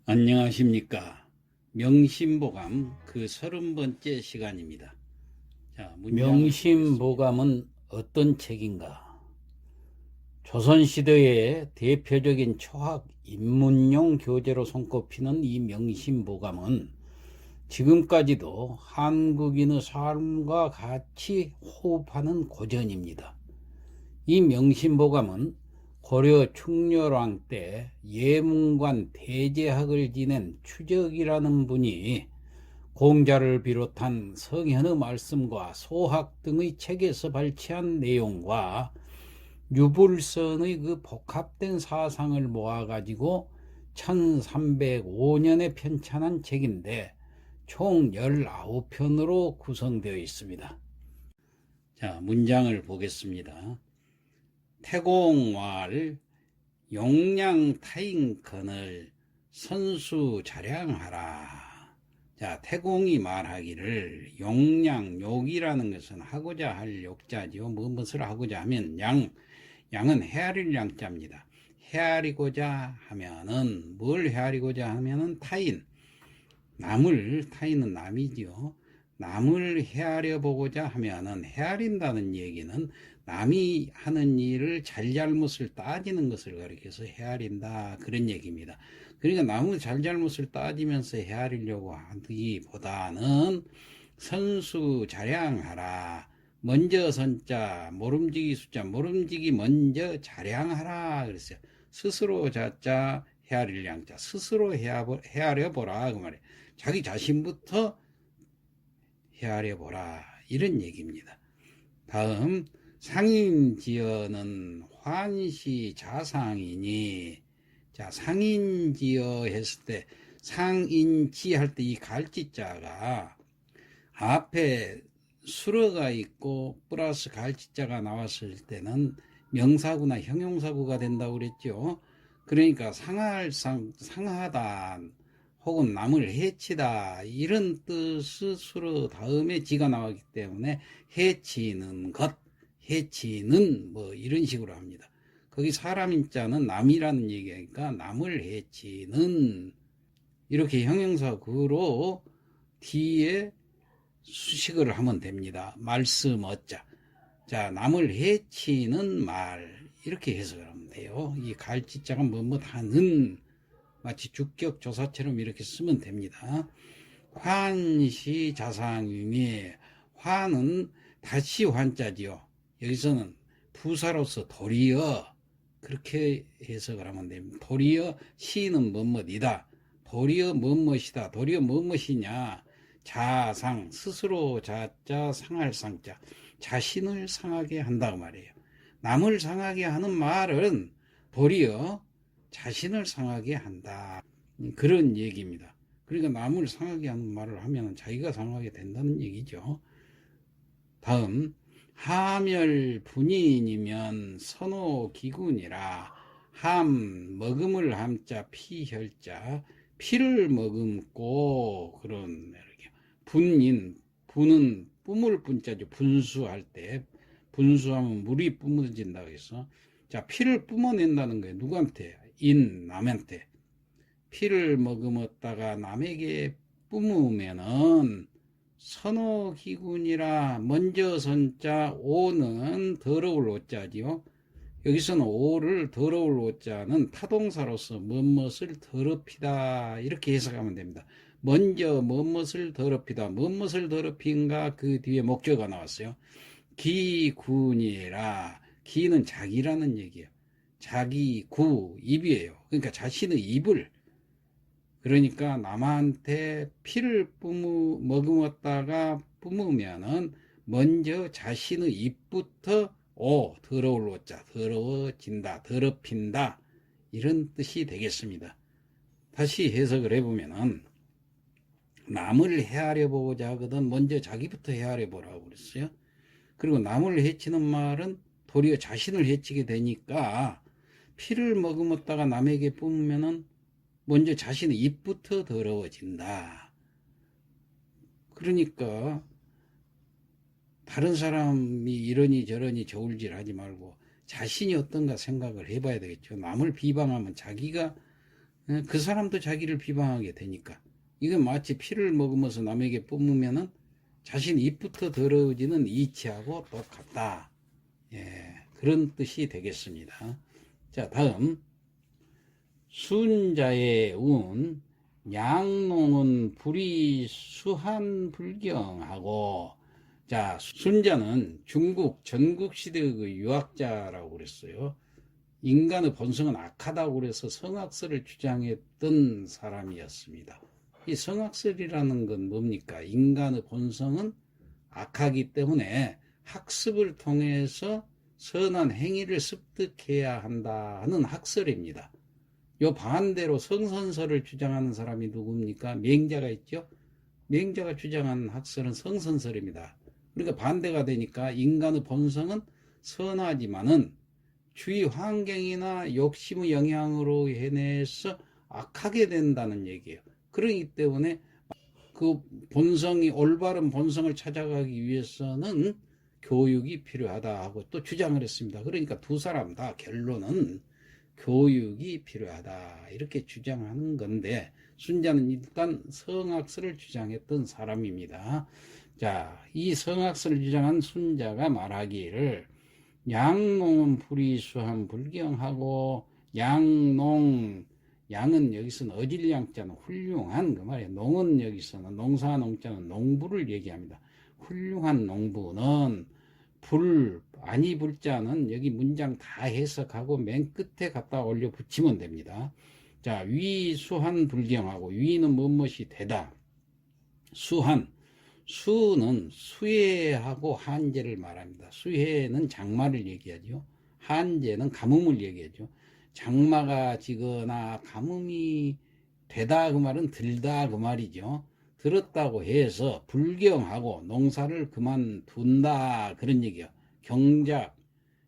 안녕하십니까. 명심보감 그 30번째 시간입니다. 자, 명심보감은 어떤 책인가? 조선시대의 대표적인 초학 입문용 교재로 손꼽히는 이 명심보감은 지금까지도 한국인의 삶과 같이 호흡하는 고전입니다. 이 명심보감은 고려 충렬왕 때 예문관 대제학을 지낸 추적이라는 분이 공자를 비롯한 성현의 말씀과 소학 등의 책에서 발췌한 내용과 유불선의 그 복합된 사상을 모아가지고 1305년에 편찬한 책인데 총 19편으로 구성되어 있습니다. 자, 문장을 보겠습니다. 태공왈 용량타인컨을 선수 자량하라. 자, 태공이 말하기를 용량, 욕이라는 것은 하고자 할 욕자지요. 무엇을 하고자 하면 양은 헤아릴 양자입니다. 헤아리고자 하면은 뭘 헤아리고자 하면은 타인은 남이지요. 남을 헤아려 보고자 하면은 헤아린다는 얘기는 남이 하는 일을 잘잘못을 따지는 것을 가리켜서 헤아린다 그런 얘기입니다. 그러니까 남의 잘잘못을 따지면서 헤아리려고 하기보다는 선수 자량하라. 먼저 선자 모름지기 숫자 모름지기 먼저 자량하라 그랬어요. 스스로 자자 헤아릴 양자 스스로 헤아려 보라 그 말이에요. 자기 자신부터 헤아려 보라 이런 얘기입니다. 다음 상인지어는 환시 자상이니. 자, 상인지어 했을 때 상인지 할 때 이 갈지자가 앞에 수러가 있고 플러스 갈지자가 나왔을 때는 명사구나 형용사구가 된다고 그랬죠. 그러니까 상하다 혹은 남을 해치다 이런 뜻으로 다음에 지가 나왔기 때문에 해치는 것, 해치는 뭐 이런 식으로 합니다. 거기 사람인자는 남이라는 얘기니까 남을 해치는 이렇게 형용사구로 뒤에 수식을 하면 됩니다. 말씀 어자. 자, 남을 해치는 말 이렇게 해석을 하면 돼요. 이 갈지자가 하는 마치 주격 조사처럼 이렇게 쓰면 됩니다. 환시 자상이니. 환은 다시 환자지요. 여기서는 부사로서 도리어 그렇게 해석을 하면 됩니다. 도리어 시는 뭐뭐이다. 도리어 뭐뭐이다. 도리어 뭐뭐이냐. 자상 스스로 자자 상할 상자 자신을 상하게 한다고 말이에요. 남을 상하게 하는 말은 도리어 자신을 상하게 한다 그런 얘기입니다. 그러니까 남을 상하게 하는 말을 하면 자기가 상하게 된다는 얘기죠. 다음 하멸 분인이면 선호기군이라. 함 머금을 함자 피혈자 피를 머금고 그런 분인 분은 뿜을 분자죠. 분수할 때 분수하면 물이 뿜어진다고 해서 자 피를 뿜어낸다는 거예요. 누구한테? 남한테. 피를 머금었다가 남에게 뿜으면은 선호기군이라. 먼저 선자 오는 더러울 오자지요. 여기서는 오를 더러울 오자는 타동사로서 무엇을 더럽히다 이렇게 해석하면 됩니다. 먼저 무엇을 더럽히다 무엇을 더럽힌가 그 뒤에 목적어가 나왔어요. 기군이라. 기는 자기라는 얘기예요. 자기 구 입이에요. 그러니까 자신의 입을. 그러니까 남한테 피를 머금었다가 뿜으면은 먼저 자신의 입부터 더러울 오자 더러워진다 더럽힌다 이런 뜻이 되겠습니다. 다시 해석을 해보면은 남을 헤아려 보고자 하거든 먼저 자기부터 헤아려 보라고 그랬어요. 그리고 남을 해치는 말은 도리어 자신을 해치게 되니까 피를 머금었다가 남에게 뿜으면은 먼저 자신의 입부터 더러워진다. 그러니까 다른 사람이 이러니 저러니 저울질 하지 말고 자신이 어떤가 생각을 해봐야 되겠죠. 남을 비방하면 자기가 그 사람도 자기를 비방하게 되니까. 이건 마치 피를 먹으면서 남에게 뿜으면은 자신 입부터 더러워지는 이치하고 똑같다. 예, 그런 뜻이 되겠습니다. 자, 다음. 순자의 운, 양농은 불이 수한불경하고, 자, 순자는 중국 전국시대의 그 유학자라고 그랬어요. 인간의 본성은 악하다고 그래서 성악설을 주장했던 사람이었습니다. 이 성악설이라는 건 뭡니까? 인간의 본성은 악하기 때문에 학습을 통해서 선한 행위를 습득해야 한다 하는 학설입니다. 요 반대로 성선설을 주장하는 사람이 누굽니까? 맹자가 있죠? 맹자가 주장하는 학설은 성선설입니다. 그러니까 반대가 되니까 인간의 본성은 선하지만은 주위 환경이나 욕심의 영향으로 인해서 악하게 된다는 얘기예요. 그렇기 때문에 그 본성이, 올바른 본성을 찾아가기 위해서는 교육이 필요하다 하고 또 주장을 했습니다. 그러니까 두 사람 다 결론은 교육이 필요하다 이렇게 주장하는 건데, 순자는 일단 성악설을 주장했던 사람입니다. 자, 이 성악설을 주장한 순자가 말하기를 양농은 불이수한 불경하고, 양농, 양은 여기서는 어질양자는 훌륭한 그 말이에요. 농은 여기서는 농사 농자는 농부를 얘기합니다. 훌륭한 농부는 불, 아니 불자는 여기 문장 다 해석하고 맨 끝에 갖다 올려 붙이면 됩니다. 자, 위수한 불경하고, 위는 무엇이 되다. 수한, 수는 수해하고 한재를 말합니다. 수해는 장마를 얘기하죠. 한재는 가뭄을 얘기하죠. 장마가 지거나 가뭄이 되다 그 말은 들다 그 말이죠. 들었다고 해서 불경하고 농사를 그만둔다 그런 얘기예요. 경작,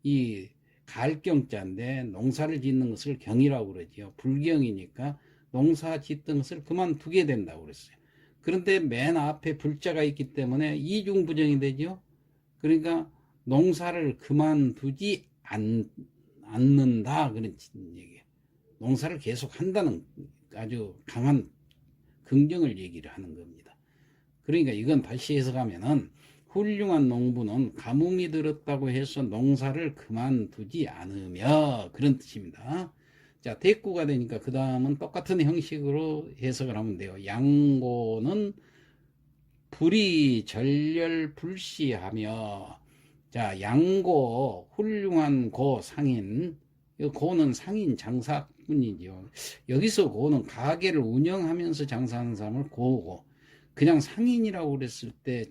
이 갈경자인데 농사를 짓는 것을 경이라고 그러죠. 불경이니까 농사 짓던 것을 그만두게 된다고 그랬어요. 그런데 맨 앞에 불자가 있기 때문에 이중부정이 되죠. 그러니까 농사를 그만두지 않는다 그런 얘기예요. 농사를 계속 한다는 아주 강한 긍정을 얘기를 하는 겁니다. 그러니까 이건 다시 해석하면은 훌륭한 농부는 가뭄이 들었다고 해서 농사를 그만두지 않으며 그런 뜻입니다. 자, 대꾸가 되니까 그 다음은 똑같은 형식으로 해석을 하면 돼요. 양고는 불이 절렬불시하며, 자, 양고, 훌륭한 고, 상인. 고는 상인 장사꾼이죠. 여기서 고는 가게를 운영하면서 장사하는 사람을 고고, 그냥 상인이라고 그랬을 때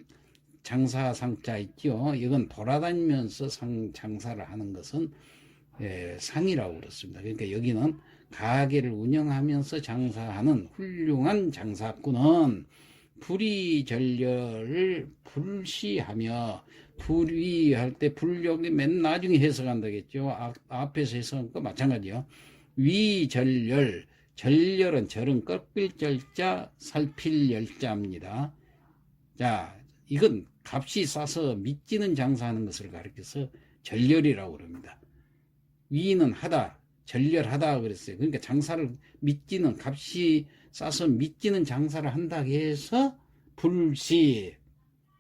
장사 상자 있죠. 이건 돌아다니면서 장사를 하는 것은 상이라고 그렇습니다. 그러니까 여기는 가게를 운영하면서 장사하는 훌륭한 장사꾼은 불이절렬을 불시하며, 불이할 때 불력이 맨 나중에 해석한다겠죠. 앞에서 해석한 거 마찬가지요. 위절렬, 절렬은 절은 꺾일 절자 살필 열자입니다. 자, 이건 값이 싸서 미찌는 장사하는 것을 가리켜서 절렬이라고 그럽니다. 위는 하다, 절렬하다 그랬어요. 그러니까 장사를 미찌는, 값이 싸서 미찌는 장사를 한다 해서 불시,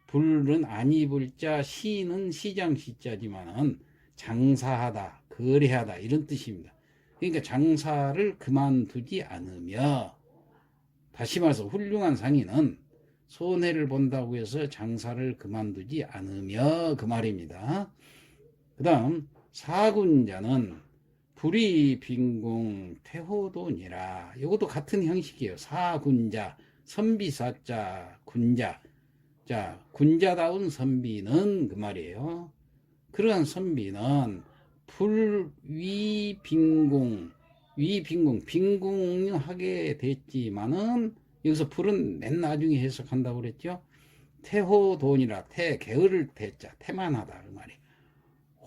불은 아니 불자, 시는 시장 시자지만은 장사하다, 거래하다 이런 뜻입니다. 그러니까 장사를 그만두지 않으며, 다시 말해서 훌륭한 상인은 손해를 본다고 해서 장사를 그만두지 않으며 그 말입니다. 그 다음 사군자는 불이 빈궁 태호돈이라. 이것도 같은 형식이에요. 사군자, 선비사자, 군자. 자, 군자다운 선비는 그 말이에요. 그러한 선비는 불위 빈궁, 빈궁하게 됐지만은, 여기서 불은 맨 나중에 해석한다고 그랬죠. 태호돈이라, 게으를 태자, 태만하다 그 말이에요.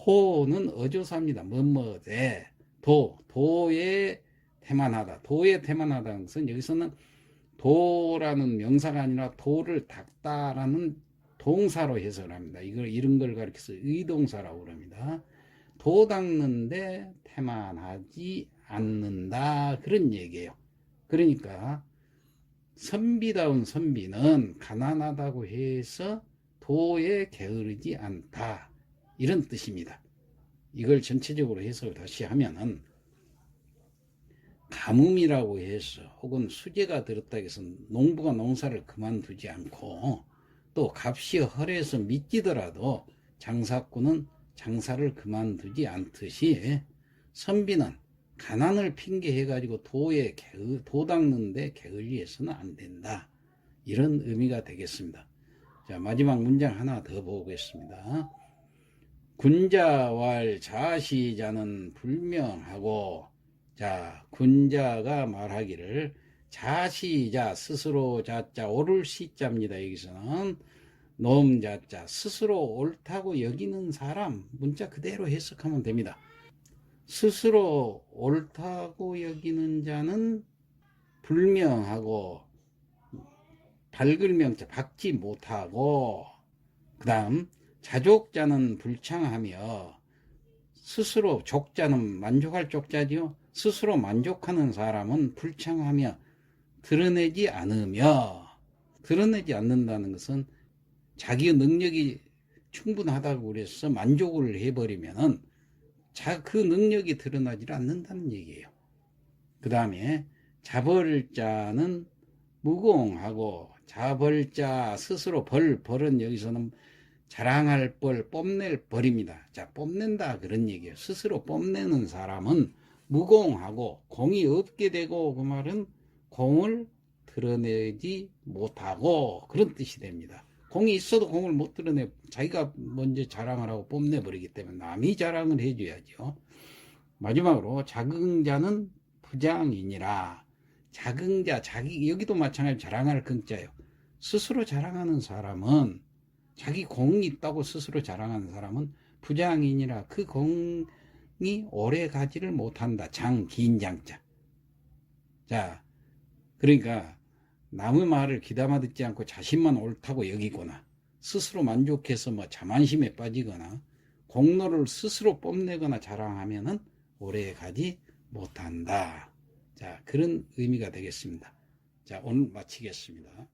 호는 어조사입니다. 뭐뭐되, 도에 태만하다. 도에 태만하다는 것은 여기서는 도라는 명사가 아니라 도를 닦다라는 동사로 해석을 합니다. 이런 걸 가리켜서 의동사라고 그럽니다. 도 닦는데 태만하지 않는다 그런 얘기예요. 그러니까 선비다운 선비는 가난하다고 해서 도에 게으르지 않다, 이런 뜻입니다. 이걸 전체적으로 해석을 다시 하면은, 가뭄이라고 해서 혹은 수재가 들었다고 해서 농부가 농사를 그만두지 않고, 또 값이 허래서 미치더라도 장사꾼은 장사를 그만두지 않듯이, 선비는 가난을 핑계해 가지고 도 닦는데 게을리해서는 안 된다, 이런 의미가 되겠습니다. 자, 마지막 문장 하나 더 보겠습니다. 군자왈 자시자는 불명하고, 자, 군자가 말하기를, 자시자, 스스로 자자, 옳을 시자입니다. 여기서는 놈 자자, 스스로 옳다고 여기는 사람, 문자 그대로 해석하면 됩니다. 스스로 옳다고 여기는 자는 불명하고, 밝을 명자 박지 못하고, 그 다음 자족자는 불창하며, 스스로, 족자는 만족할 족자지요. 스스로 만족하는 사람은 불창하며 드러내지 않으며, 드러내지 않는다는 것은 자기 능력이 충분하다고 그래서 만족을 해버리면은 그 능력이 드러나지 않는다는 얘기예요. 그 다음에 자벌자는 무공하고, 자벌자, 스스로 벌은 여기서는 자랑할 벌, 뽐낼 벌입니다. 자, 뽐낸다 그런 얘기예요. 스스로 뽐내는 사람은 무공하고, 공이 없게 되고, 그 말은 공을 드러내지 못하고, 그런 뜻이 됩니다. 공이 있어도 공을 못 드러내, 자기가 먼저 자랑을 하고 뽐내버리기 때문에 남이 자랑을 해줘야죠. 마지막으로 자긍자는 부장이니라. 자긍자, 여기도 마찬가지로 자랑할 긍자예요. 스스로 자랑하는 사람은, 자기 공이 있다고 스스로 자랑하는 사람은 부장이니라. 그 공이 오래 가지를 못한다. 긴 장자. 자, 그러니까 남의 말을 귀담아 듣지 않고 자신만 옳다고 여기거나, 스스로 만족해서 자만심에 빠지거나, 공로를 스스로 뽐내거나 자랑하면은 오래 가지 못한다. 자, 그런 의미가 되겠습니다. 자, 오늘 마치겠습니다.